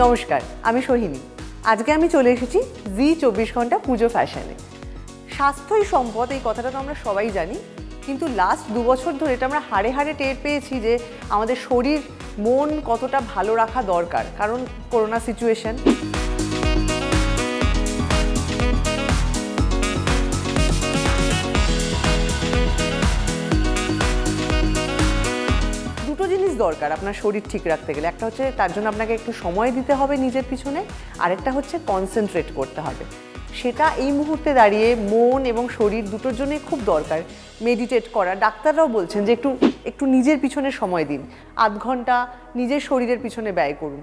নমস্কার, আমি সোহিনী। আজকে আমি চলে এসেছি জি 24 ঘন্টা পুজো ফ্যাশনে। স্বাস্থ্যই সম্পদ, এই কথাটা তো আমরা সবাই জানি, কিন্তু লাস্ট 2 বছর ধরে এটা আমরা হাড়ে হাড়ে টের পেয়েছি যে আমাদের শরীর মন কতটা ভালো রাখা দরকার, কারণ করোনা সিচুয়েশন। দুটো জিনিস দরকার আপনার শরীর ঠিক রাখতে গেলে। একটা হচ্ছে তার জন্য আপনাকে একটু সময় দিতে হবে নিজের পিছনে, আরেকটা হচ্ছে কনসেন্ট্রেট করতে হবে। সেটা এই মুহূর্তে দাঁড়িয়ে মন এবং শরীর দুটোর জন্যই খুব দরকার। মেডিটেট করা, ডাক্তাররাও বলছেন যে একটু নিজের পিছনে সময় দিন, আধ ঘন্টা নিজের শরীরের পিছনে ব্যয় করুন।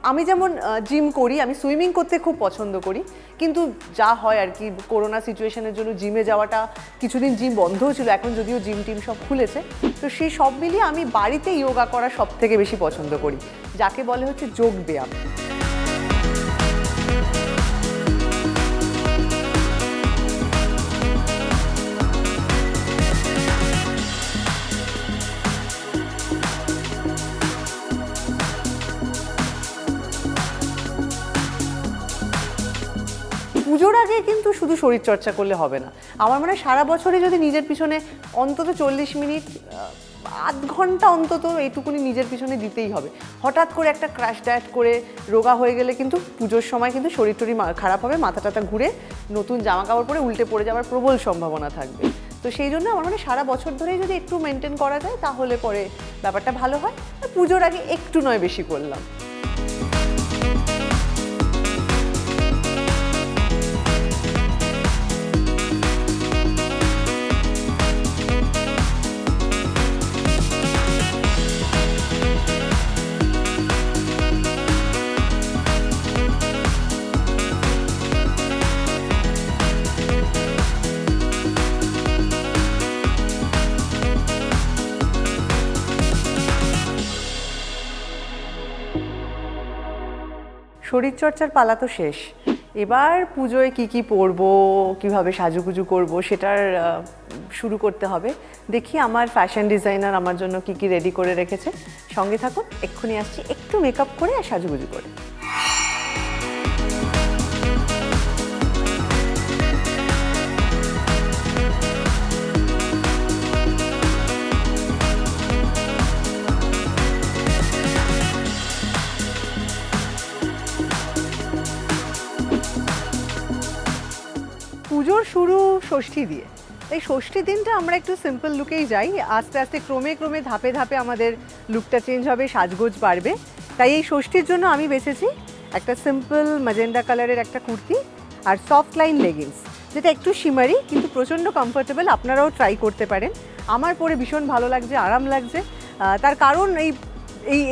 আমি যেমন জিম করি, আমি সুইমিং করতে খুব পছন্দ করি, কিন্তু যা হয় আর কি, করোনা সিচুয়েশনের জন্য জিমে যাওয়াটা, কিছুদিন জিম বন্ধও ছিল, এখন যদিও জিম টিম সব খুলেছে। তো সেই সব মিলিয়ে আমি বাড়িতে যোগা করা সব থেকে বেশি পছন্দ করি, যাকে বলে হচ্ছে যোগ ব্যায়াম। পুজোর আগে কিন্তু শুধু শরীরচর্চা করলে হবে না। আমার মনে হয় সারা বছরে যদি নিজের পিছনে অন্তত 40 মিনিট, আধ ঘন্টা অন্তত এইটুকুনি নিজের পিছনে দিতেই হবে। হঠাৎ করে একটা ক্র্যাশ ডায়েট করে রোগা হয়ে গেলে কিন্তু পুজোর সময় কিন্তু শরীর টরীর খারাপ হবে, মাথা টাথা ঘুরে নতুন জামা কাপড় পরে উল্টে পড়ে যাওয়ার প্রবল সম্ভাবনা থাকবে। তো সেই জন্য আমার মনে হয় সারা বছর ধরেই যদি একটু মেনটেন করা যায় তাহলে পরে ব্যাপারটা ভালো হয়। পুজোর আগে একটু নয় বেশি করলাম। শরীরচর্চার পালা তো শেষ, এবার পুজোয় কি পরবো, কিভাবে সাজুগুজু করব সেটার শুরু করতে হবে। দেখি আমার ফ্যাশন ডিজাইনার আমার জন্য কি রেডি করে রেখেছে। সঙ্গে থাকুন, এক্ষুনি আসছি একটু মেকআপ করে আর সাজুগুজু করে। পুজোর শুরু ষষ্ঠী দিয়ে, এই ষষ্ঠীর দিনটা আমরা একটু সিম্পল লুকেই যাই। আস্তে আস্তে ক্রমে ধাপে ধাপে আমাদের লুকটা চেঞ্জ হবে, সাজগোজ বাড়বে। তাই এই ষষ্ঠীর জন্য আমি বেছেছি একটা সিম্পল ম্যাজেন্ডা কালারের একটা কুর্তি আর সফট লাইন লেগিংস, যেটা একটু শিমারি কিন্তু প্রচণ্ড কমফোর্টেবল। আপনারাও ট্রাই করতে পারেন। আমার পরে ভীষণ ভালো লাগছে, আরাম লাগছে। তার কারণ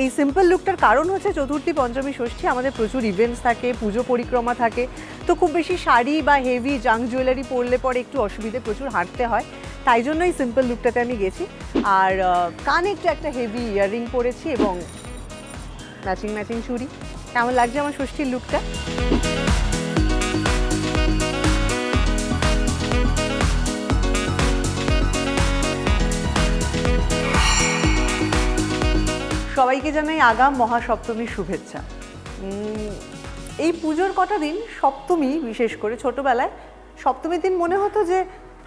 এই সিম্পল লুকটার কারণ হচ্ছে চতুর্থী, পঞ্চমী, ষষ্ঠী আমাদের প্রচুর ইভেন্টস থাকে, পুজো পরিক্রমা থাকে। তো খুব বেশি শাড়ি বা হেভি জাঙ্ক জুয়েলারি পরলে পরে একটু অসুবিধে, প্রচুর হাঁটতে হয়। তাই জন্য এই সিম্পল লুকটাতে আমি গেছি। আর কানে একটু একটা হেভি ইয়াররিং পরেছি এবং ম্যাচিং চুড়ি। কেমন লাগছে আমার ষষ্ঠীর লুকটা? সবাইকে জানাই আগাম মহাসপ্তমীর শুভেচ্ছা। এই পুজোর কটা দিন, সপ্তমী বিশেষ করে, ছোটোবেলায় সপ্তমীর দিন মনে হতো যে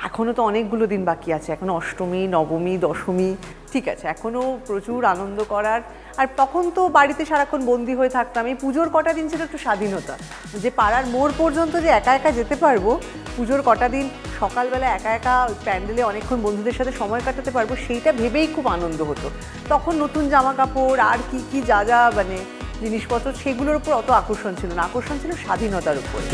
এখনও তো অনেকগুলো দিন বাকি আছে, এখনও অষ্টমী, নবমী, দশমী, ঠিক আছে, এখনও প্রচুর আনন্দ করার। আর তখন তো বাড়িতে সারাক্ষণ বন্দি হয়ে থাকতাম। এই পুজোর কটা দিন ছিল একটু স্বাধীনতা, যে পাড়ার মোড় পর্যন্ত যে একা একা যেতে পারবো, পুজোর কটা দিন সকালবেলা একা একা প্যান্ডেলে অনেকক্ষণ বন্ধুদের সাথে সময় কাটাতে পারবো, সেইটা ভেবেই খুব আনন্দ হতো। তখন নতুন জামা কাপড় আর কি যা মানে জিনিসপত্র, সেগুলোর উপর অত আকর্ষণ ছিল না, আকর্ষণ ছিল স্বাধীনতার উপরে।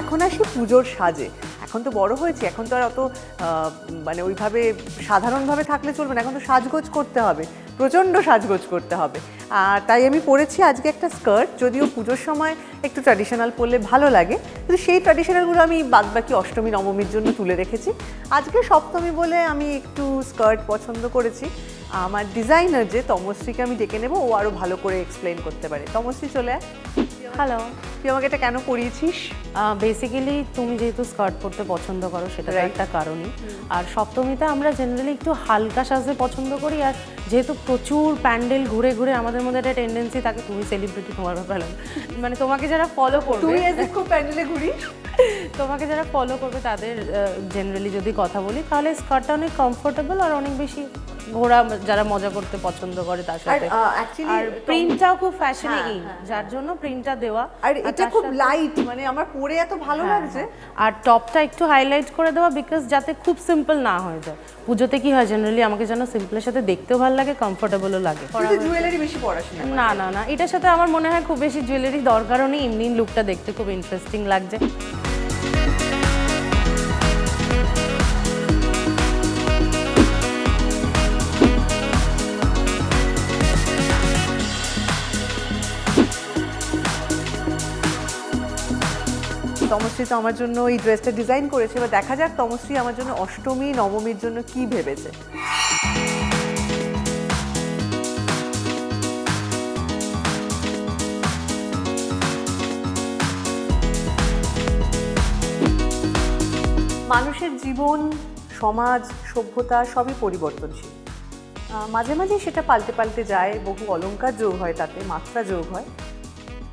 এখন আসি পুজোর সাজে। এখন তো বড় হয়েছি, এখন তো আর অত মানে ওইভাবে সাধারণভাবে থাকলে চলবে না, এখন তো সাজগোজ করতে হবে, প্রচণ্ড সাজগোজ করতে হবে। আর তাই আমি পরেছি আজকে একটা স্কার্ট, যদিও পুজোর সময় একটু ট্র্যাডিশনাল পরলে ভালো লাগে, কিন্তু সেই ট্র্যাডিশনালগুলো আমি বাদবাকি অষ্টমী নবমীর জন্য তুলে রেখেছি। আজকে সপ্তমী বলে আমি একটু স্কার্ট পছন্দ করেছি। আমার ডিজাইনার যে তমশ্রীকে আমি ডেকে নেব, ও আরও ভালো করে এক্সপ্লেন করতে পারে। তমশ্রী, চলে আয়। হ্যালো। তুই আমাকে এটা কেন পরিয়েছিস? বেসিক্যালি তুমি যেহেতু স্কার্ট পরতে পছন্দ করো সেটা তো Right. একটা কারণই। আর সপ্তমীতে আমরা জেনারেলি একটু হালকা সাজতে পছন্দ করি, আর যেহেতু প্রচুর প্যান্ডেল ঘুরে ঘুরে আমাদের মধ্যে একটা টেন্ডেন্সি থাকে, তুমি সেলিব্রিটি তোমার ব্যাপারে মানে তোমাকে যারা ফলো করবে, তুই এসে খুব প্যান্ডেলে ঘুরিস। তোমাকে যারা ফলো করবে তাদের জেনারেলি যদি কথা বলি তাহলে স্কার্টটা অনেক কমফোর্টেবল আর অনেক বেশি ঘোরা যারা মজা করতে পছন্দ করে তার সাথে। অ্যাকচুয়ালি আর প্রিন্টটাও খুব ফ্যাশনে ইন, যার জন্য প্রিন্টটা দেওয়া। আর এটা তার খুব সাথে- লাইট, মানে আমার পরে এত ভালো লাগছে। আর টপটা একটু হাইলাইট করে দেওয়া, বিকজ যাতে খুব সিম্পল না হয়ে যায়। পুজোতে কি হয় জেনারেলি আমাকে যেন সিম্পলের সাথে দেখতেও ভালো লাগে, কমফোর্টেবলও লাগে। তুই তো জুয়েলারি বেশি পড়াশোনা। না না না, এটার সাথে আমার মনে হয় খুব বেশি জুয়েলারি দরকারও নেই, এমনি লুকটা দেখতে খুব ইন্টারেস্টিং লাগছে। তমশ্রী তো আমার জন্য এই ড্রেসটা ডিজাইন করেছে, এবার দেখা যাক তমশ্রী আমার জন্য অষ্টমী নবমীর জন্য কি ভেবেছে। মানুষের জীবন, সমাজ, সভ্যতা সবই পরিবর্তনশীল। মাঝে মাঝে সেটা পাল্টে পাল্টে যায়, বহু অলংকার যোগ হয়, তাতে মাত্রা যোগ হয়,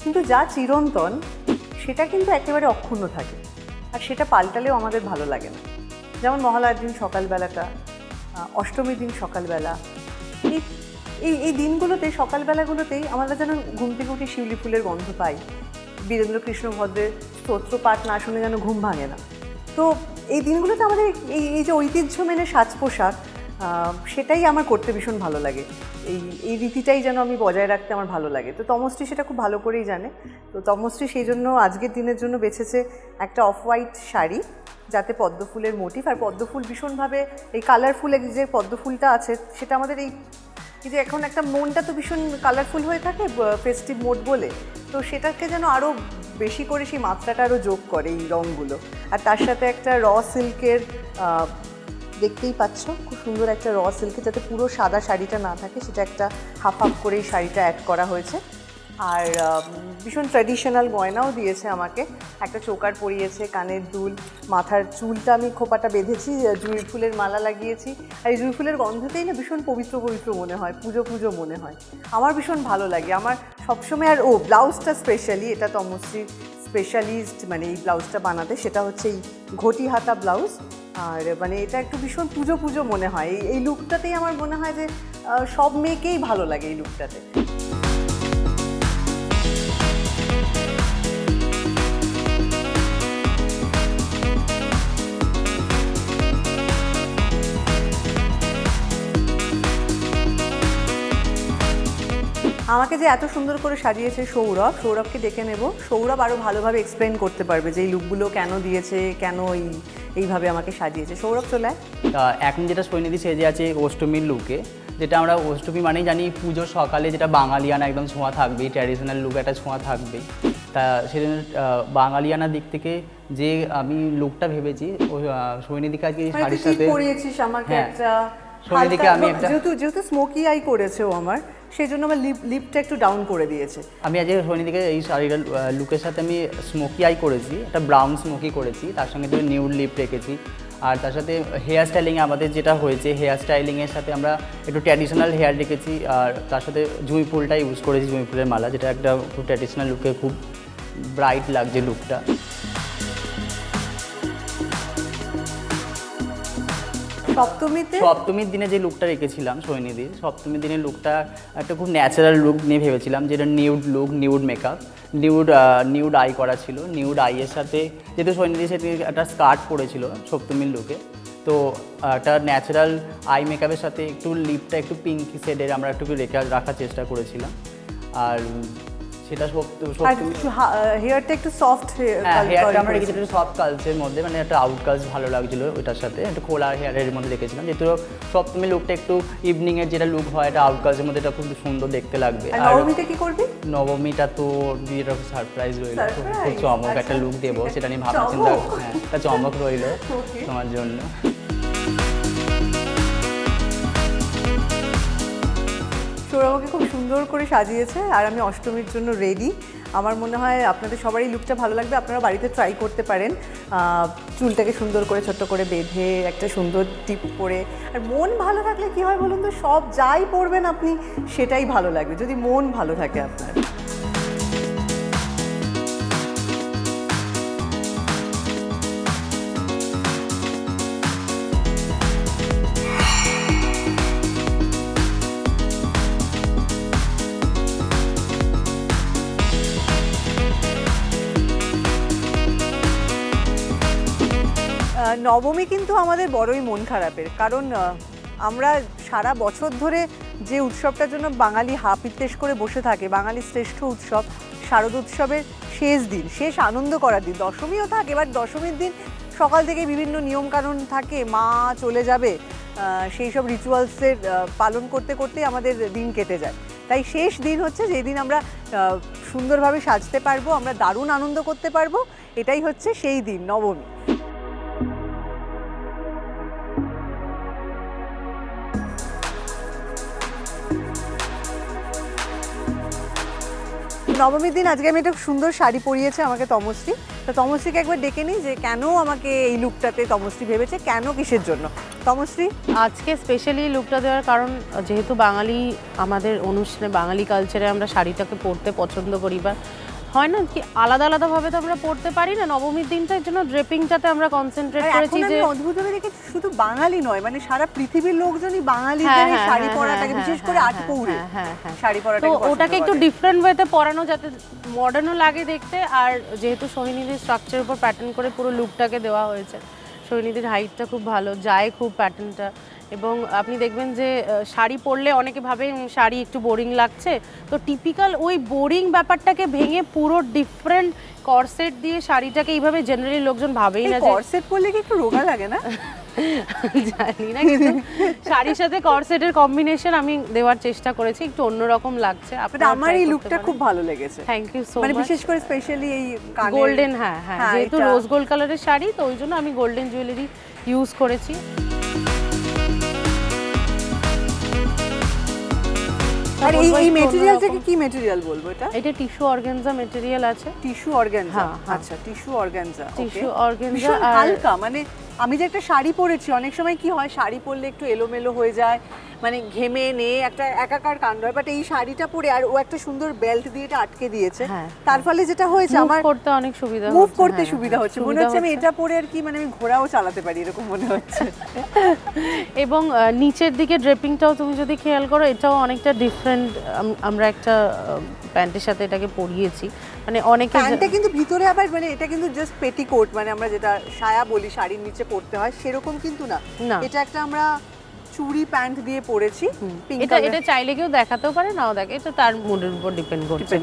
কিন্তু যা চিরন্তন সেটা কিন্তু একেবারে অক্ষুণ্ণ থাকে, আর সেটা পাল্টালেও আমাদের ভালো লাগে না। যেমন মহালয়ার দিন সকালবেলাটা, অষ্টমীর দিন সকালবেলা, এই এই এই দিনগুলোতে সকালবেলাগুলোতেই আমরা যেন ঘুম থেকে উঠে শিউলি ফুলের গন্ধ পাই, বীরেন্দ্র কৃষ্ণ ভদ্রের স্তোত্র পাঠ না শুনে যেন ঘুম ভাঙে না। তো এই দিনগুলোতে আমাদের এই এই যে ঐতিহ্য মেনে সাজ পোশাক, সেটাই আমার করতে ভীষণ ভালো লাগে। এই রীতিটাই যেন আমি বজায় রাখতে আমার ভালো লাগে। তো তমশ্রী সেটা খুব ভালো করেই জানে। তো তমশ্রী সেই জন্য আজকের দিনের জন্য বেছেছে একটা অফ হোয়াইট শাড়ি, যাতে পদ্মফুলের মোটিভ, আর পদ্মফুল ভীষণভাবে এই কালারফুল যে পদ্মফুলটা আছে সেটা আমাদের এই যে এখন একটা মনটা তো ভীষণ কালারফুল হয়ে থাকে ফেস্টিভ মোড বলে, তো সেটাকে যেন আরও বেশি করে সেই মাত্রাটা আরও যোগ করে এই রঙগুলো। আর তার সাথে একটা র সিল্কের, দেখতেই পাচ্ছ খুব সুন্দর একটা র সিল্কের, যাতে পুরো সাদা শাড়িটা না থাকে, সেটা একটা হাফ হাফ করে এই শাড়িটা অ্যাড করা হয়েছে। আর ভীষণ ট্র্যাডিশনাল গয়নাও দিয়েছে আমাকে, একটা চোকার পরিয়েছে, কানের দুল, মাথার চুলটা আমি খোপাটা বেঁধেছি, জুঁই ফুলের মালা লাগিয়েছি। আর এই জুঁই ফুলের গন্ধতেই না ভীষণ পবিত্র পবিত্র মনে হয়, পুজো পুজো মনে হয়, আমার ভীষণ ভালো লাগে। আমার সবসময়, আর ব্লাউজটা স্পেশালি, এটা তমশ্রীর স্পেশালিস্ট মানে এই ব্লাউজটা বানাতে, সেটা হচ্ছে এই ঘটি হাতা ব্লাউজ। আর মানে এটা একটু ভীষণ পুজো পুজো মনে হয়, এই লুকটাতেই আমার মনে হয় যে সব মেয়েকেই ভালো লাগে এই লুকটাতে। আমাকে যে এত সুন্দর করে সাজিয়েছে সৌরভকে ডেকে নেব। সৌরভ আরও ভালোভাবে এক্সপ্লেন করতে পারবে যে এই লুকগুলো কেন দিয়েছে, কেন এইভাবে আমাকে সাজিয়েছে। সৌরভ চলে আয়। তা এখন যেটা সৈনিধি সেজে আছে অষ্টমীর লুকে, যেটা আমরা অষ্টমী মানেই জানি পুজোর সকালে যেটা বাঙালিয়ানা একদম ছোঁয়া থাকবেই, ট্র্যাডিশনাল লুক একটা ছোঁয়া থাকবেই। তা সেজন্য বাঙালিয়ানা দিক থেকে যে আমি লুকটা ভেবেছি, সৈনিধিকে আজকে এই শাড়ির সাথে পরিয়েছিস আমাকে হ্যাঁ, একটা সৈনিধিকে আমি একটা যেহেতু স্মোকি আই করেছে ও আমার, সেই জন্য আমার লিপটা একটু ডাউন করে দিয়েছে। আমি আজকে সৈনিধিকে এই শাড়ির লুকের সাথে আমি স্মোকি আই করেছি, একটা ব্রাউন স্মোকি করেছি, তার সঙ্গে তো নিউড লিপ রেখেছি। আর তার সাথে হেয়ার স্টাইলিংয়ে আমাদের যেটা হয়েছে, হেয়ার স্টাইলিংয়ের সাথে আমরা একটু ট্র্যাডিশনাল হেয়ার রেখেছি, আর তার সাথে জুঁই ফুলটা ইউজ করেছি, জুঁই ফুলের মালা, যেটা একটা খুব ট্র্যাডিশনাল লুকে খুব ব্রাইট লাগছে লুকটা। সপ্তমীর দিনে যে লুকটা রেখেছিলাম সৈনিধির, সপ্তমীর দিনের লুকটা একটা খুব ন্যাচারাল লুক নিয়ে ভেবেছিলাম, যেটা nude look, nude makeup, nude eye করা ছিল। নিউড আইয়ের সাথে যেহেতু সৈনিধি সেটি একটা স্কার্ট পরেছিল সপ্তমীর লুকে, তো একটা ন্যাচারাল আই মেকআপের সাথে একটু লিপটা একটু পিঙ্ক শেডের আমরা একটু রাখার চেষ্টা করেছিলাম। আর সেটা হেয়ারটা একটু সফট, হেয়ারটা আমরা রেখেছি একটু সফট কালসের মধ্যে, মানে একটা আউট কালস ভালো লাগছিল ওইটার সাথে, একটু খোলা হেয়ারের মধ্যে রেখেছিলাম, যেহেতু সপ্তমী লুকটা একটু ইভিনিংয়ের যেটা লুক হয়, এটা আউট কালসের মধ্যে এটা খুব সুন্দর দেখতে লাগবে। আর নবমীতে কি করবি? নবমীটা তো বিয়েটা সারপ্রাইজ রইল, খুব চমক একটা লুক দেবো, সেটা নিয়ে ভাবনা চিন্তা, হ্যাঁ একটা চমক রইল তোমার জন্য। সৌরভ আমাকে খুব সুন্দর করে সাজিয়েছে, আর আমি অষ্টমীর জন্য রেডি। আমার মনে হয় আপনাদের সবারই লুকটা ভালো লাগবে। আপনারা বাড়িতে ট্রাই করতে পারেন, চুলটাকে সুন্দর করে ছোট্ট করে বেঁধে একটা সুন্দর টিপ পরে। আর মন ভালো থাকলে কি হয় বলুন তো, সব যাই পরবেন আপনি সেটাই ভালো লাগবে, যদি মন ভালো থাকে আপনার। নবমী কিন্তু আমাদের বড়ই মন খারাপের, কারণ আমরা সারা বছর ধরে যে উৎসবটার জন্য বাঙালি হাপিত্তেশ করে বসে থাকে, বাঙালির শ্রেষ্ঠ উৎসব শারদ উৎসবের শেষ দিন, শেষ আনন্দ করার দিন, দশমীও থাকে। এবার দশমীর দিন সকাল থেকে বিভিন্ন নিয়মকানুন থাকে, মা চলে যাবে, সেই সব রিচুয়ালসের পালন করতে করতেই আমাদের দিন কেটে যায়। তাই শেষ দিন হচ্ছে যেই দিন আমরা সুন্দরভাবে সাজতে পারবো, আমরা দারুণ আনন্দ করতে পারবো, এটাই হচ্ছে সেই দিন, নবমী। নবমীর দিন আজকে আমি একটা সুন্দর শাড়ি পরিয়েছে আমাকে তমশ্রী। তো তমশ্রীকে একবার ডেকে নিই যে কেন আমাকে এই লুকটাতে তমশ্রী ভেবেছে, কেন, কিসের জন্য। তমশ্রী, আজকে স্পেশালি লুকটা দেওয়ার কারণ যেহেতু বাঙালি, আমাদের অনুষ্ঠানে বাঙালি কালচারে আমরা শাড়িটাকে পরতে পছন্দ করি, বা হয় না কি আলাদা আলাদাভাবে তো আমরা পড়তে পারি না, নবমীর দিনটার জন্য ড্রেপিংটাতে আমরা কনসেন্ট্রেট করেছি। যে অদ্ভুতভাবে দেখেছি শুধু বাঙালি নয়, মানে সারা পৃথিবীর লোকজনই বাঙালিদের শাড়ি পরাটাকে, বিশেষ করে আটপৌরে শাড়ি পরাটাকে, তো ওটাকে একটু ডিফারেন্ট ওয়েতে পরানো যাতে মডার্নও লাগে দেখতে। আর যেহেতু সোহিনীদের স্ট্রাকচার উপর প্যাটার্ন করে পুরো লুকটাকে দেওয়া হয়েছে, সোহিনীদের হাইটটা খুব ভালো যায়, খুব প্যাটার্নটা। এবং আপনি দেখবেন যে শাড়ি পরলে অনেকে ভাবে শাড়ি একটু বোরিং লাগছে, তো টিপিক্যাল ওই বোরিং ব্যাপারটাকে ভেঙে পুরো ডিফারেন্ট কর্সেট দিয়ে শাড়িটাকে এইভাবে জেনারেলি লোকজন ভাবেই না যে কর্সেট পরলে কি একটু রোগা লাগে না, জানি না, কিন্তু শাড়ির সাথে কর্সেটের কম্বিনেশন আমি দেওয়ার চেষ্টা করেছি, একটু অন্যরকম লাগছে। আমার এই লুকটা খুব ভালো লেগেছে, থ্যাংক ইউ সো মানে মাচ। বিশেষ করে স্পেশালি এই গোল্ডেন, হ্যাঁ, যেহেতু রোজ গোল্ড কালারের শাড়ি, তো ওই জন্য আমি গোল্ডেন জুয়েলারি ইউজ করেছি। আর এই ম্যাটেরিয়ালটাকে কি ম্যাটেরিয়াল বলবো? এটা টিস্যু অর্গানজা ম্যাটেরিয়াল আছে। টিস্যু অর্গানজা, আচ্ছা, টিস্যু অর্গানজা, টিস্যু অর্গানজা হালকা। মানে আমি যে একটা শাড়ি পরেছি, অনেক সময় কি হয় শাড়ি পরলে একটু এলোমেলো হয়ে যায়, মানে ঘেমে নিয়ে একটা একাকার কাণ্ড হয়, বাট এই শাড়িটা পরে আর ও একটা সুন্দর বেল্ট দিয়ে এটা আটকে দিয়েছে, তার ফলে যেটা হয়েছে আমার করতে অনেক সুবিধা, মুভ করতে সুবিধা হচ্ছে। মনে হচ্ছে আমি এটা পরে আর কি, মানে আমি ঘোড়াও চালাতে পারি এরকম মনে হচ্ছে। এবং নিচের দিকে ড্রেপিংটাও তুমি যদি খেয়াল করো, এটাও অনেকটা ডিফারেন্ট। আমরা একটা প্যান্টের সাথে এটাকে পরিয়েছি, মানে অনেকে প্যান্টটা কিন্তু ভিতরে আবার, মানে এটা কিন্তু জাস্ট পেটিকোট, মানে আমরা যেটা সায়া বলি শাড়ির নিচে পরতে হয় সেরকম কিন্তু না, এটা একটা আমরা চুড়ি প্যান্ট দিয়ে পরেছি। এটা চাইলে কেউ দেখাতেও পারে, নাও দেখে, এটা তার মুডের উপর ডিপেন্ড করছে।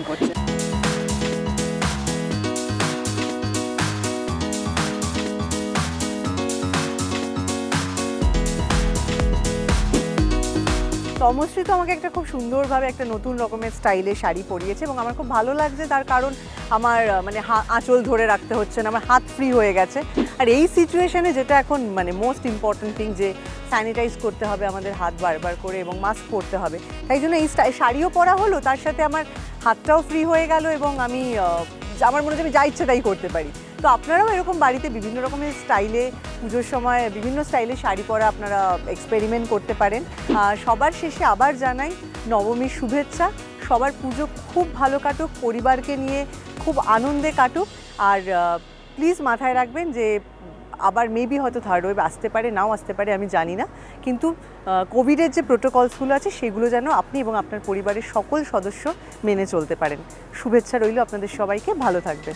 তমশ্রী তো আমাকে একটা খুব সুন্দরভাবে একটা নতুন রকমের স্টাইলে শাড়ি পরিয়েছে এবং আমার খুব ভালো লাগছে, তার কারণ আমার মানে আঁচল ধরে রাখতে হচ্ছে না, আমার হাত ফ্রি হয়ে গেছে। আর এই সিচুয়েশনে যেটা এখন মানে মোস্ট ইম্পর্টেন্ট থিং, যে স্যানিটাইজ করতে হবে আমাদের হাত বারবার করে এবং মাস্ক পরতে হবে, তাই জন্য এই শাড়িও পরা হলো, তার সাথে আমার হাতটাও ফ্রি হয়ে গেল এবং আমি আমার মনে হচ্ছে আমি যা ইচ্ছে তাই করতে পারি। তো আপনারাও এরকম বাড়িতে বিভিন্ন রকমের স্টাইলে পুজোর সময় বিভিন্ন স্টাইলে শাড়ি পরা আপনারা এক্সপেরিমেন্ট করতে পারেন। সবার শেষে আবার জানাই নবমীর শুভেচ্ছা, সবার পুজো খুব ভালো কাটুক, পরিবারকে নিয়ে খুব আনন্দে কাটুক। আর প্লিজ মাথায় রাখবেন যে আবার মেবি হয়তো থার্ড ওয়েভ আসতে পারে, নাও আসতে পারে, আমি জানি না, কিন্তু কোভিডের যে প্রোটোকলসগুলো আছে সেগুলো যেন আপনি এবং আপনার পরিবারের সকল সদস্য মেনে চলতে পারেন। শুভেচ্ছা রইল আপনাদের সবাইকে, ভালো থাকবেন।